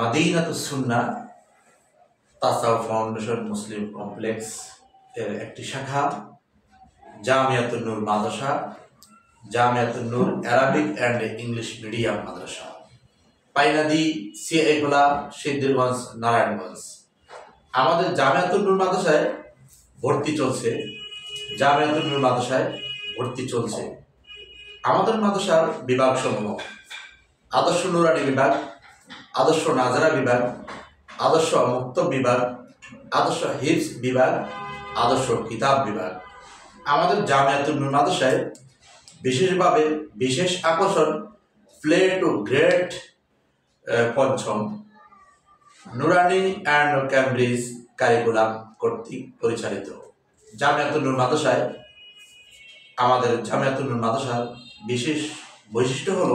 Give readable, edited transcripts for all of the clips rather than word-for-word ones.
মাদিনাতুস সুন্নাহ তাসাউফ foundation মুসলিম complex এর একটি শাখা জামিয়াতুন নূর মাদ্রাসা, জামিয়াতুন নূর অ্যারাবিক অ্যান্ড ইংলিশ মিডিয়াম মাদ্রাসা, পাইনাদি সিএগুলা, সিদ্ধিরগঞ্জ, নারায়ণগঞ্জ। আমাদের জামিয়াতুন নূর মাদ্রাসায় ভর্তি চলছে। জামিয়াতুন নূর মাদ্রাসায় ভর্তি চলছে। আমাদের মাদ্রাসার বিভাগ সমূহ: আদর্শ নুরানি বিভাগ, আদর্শ নাজারা বিভাগ, আদর্শ মুক্ত বিভাগ, আদর্শ হিফজ বিভাগ, আদর্শ কিতাব বিভাগ। আমাদের জামিয়াতুন নূর মাদ্রাসায় বিশেষভাবে বিশেষ আকর্ষণ প্লে টু গ্রেড পঞ্চম নুরানি অ্যান্ড ক্যামব্রিজ কারিকুলাম কর্তৃক পরিচালিত। জামিয়াতুন নূর মাদ্রাসায় আমাদের জামিয়াতুন নূর মাদ্রাসার বিশেষ বৈশিষ্ট্য হল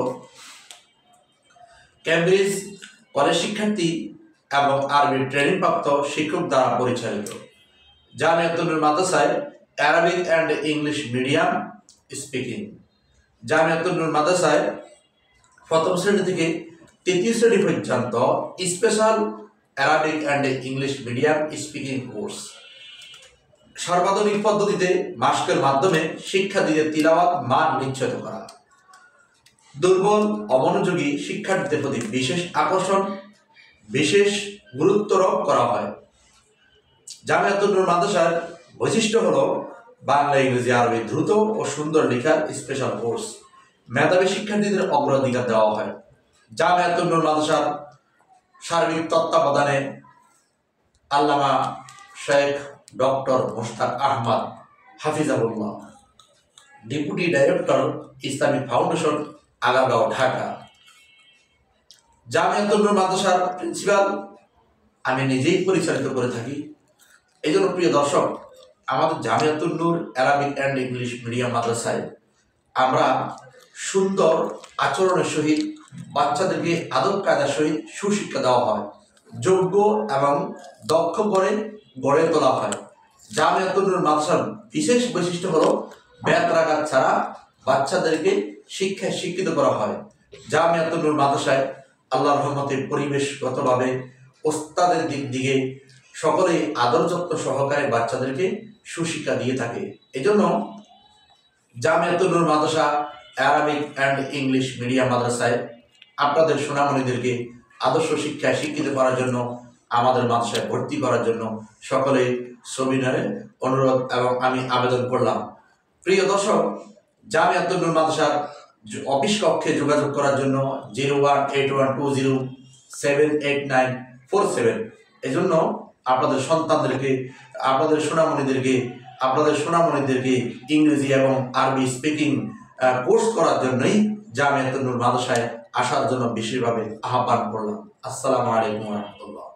ক্যামব্রিজ কলেজ শিক্ষার্থী এবং আরবি ট্রেনিংপ্রাপ্ত শিক্ষক দ্বারা পরিচালিত। জামিয়াতুন নূর মাদ্রাসায় Arabic and English medium speaking. Jamiatun Noor মাদ্রাসায় প্রথম শ্রেণী থেকে তৃতীয় শ্রেণী পর্যন্ত special Arabic and English medium speaking course. সর্বাধুনিক পদ্ধতিতে মাস্কের মাধ্যমে শিক্ষার্থীদের তিলাওয়াত মান নিশ্চিত করা। দুর্বল অমনোযোগী শিক্ষার্থীদের প্রতি বিশেষ আকর্ষণ, বিশেষ গুরুত্বারোপ করা হয়। জামিয়াতুন নূর মাদ্রাসার বৈশিষ্ট্য হল বাংলা, ইংরেজি, আরবি দ্রুত ও সুন্দর লেখার স্পেশাল কোর্স। মেধাবী শিক্ষার্থীদের অগ্রাধিকার দেওয়া হয়। জামিয়াতুন নূর মাদ্রাসার সার্বিক তত্ত্বাবধানে আল্লামা শেখ ডক্টর মোশতাক আহমদ হাফিজাহুল্লাহ, deputy director, Islamic Foundation, Agargaon, Dhaka. Jamiatun Noor মাদ্রাসার প্রিন্সিপাল আমি নিজেই পরিচালিত করে থাকি। এই জন্য প্রিয় দর্শক, আমাদের জামিয়াতুন নূর অ্যারাবিক অ্যান্ড ইংলিশ মিডিয়াম মাদ্রাসায় আমরা সুন্দর আচরণের সহিত বাচ্চাদেরকে আদব কায়দার সহিত সুশিক্ষা দেওয়া হয়, যোগ্য এবং দক্ষ করে গড়ে তোলা হয়। জামিয়াতুন নূর মাদ্রাসার বিশেষ বৈশিষ্ট্য হলো বেতরাঘাত ছাড়া বাচ্চাদেরকে শিক্ষায় শিক্ষিত করা হয়। জামিয়াতুন নূর মাদ্রাসায় আল্লাহর রহমতে পরিবেশগতভাবে ওস্তাদের দিক দিকে সকলেই আদর যত্ন সহকারে বাচ্চাদেরকে সুশিক্ষা দিয়ে থাকে। এজন্য জামিয়াতুন নূর মাদ্রাসা অ্যারাবিক অ্যান্ড ইংলিশ মিডিয়াম মাদ্রাসায় আপনাদের সোনামণিদেরকে আদর্শ শিক্ষায় শিক্ষিত করার জন্য, আমাদের মাদ্রাসায় ভর্তি করার জন্য সকলে সবিনয়ে অনুরোধ এবং আমি আবেদন করলাম। প্রিয় দর্শক, জামিয়াতুন নূর মাদ্রাসার অফিস কক্ষে যোগাযোগ করার জন্য 018120789447 এজন্য আপনাদের সন্তানদেরকে, আপনাদের সোনামণিদেরকে ইংরেজি এবং আরবি স্পিকিং কোর্স করার জন্যই জামিয়াতুন নূর মাদ্রাসায় আসার জন্য বিশেষভাবে আহ্বান করলাম। আসসালামু আলাইকুম ওয়া রাহমাতুল্লাহ।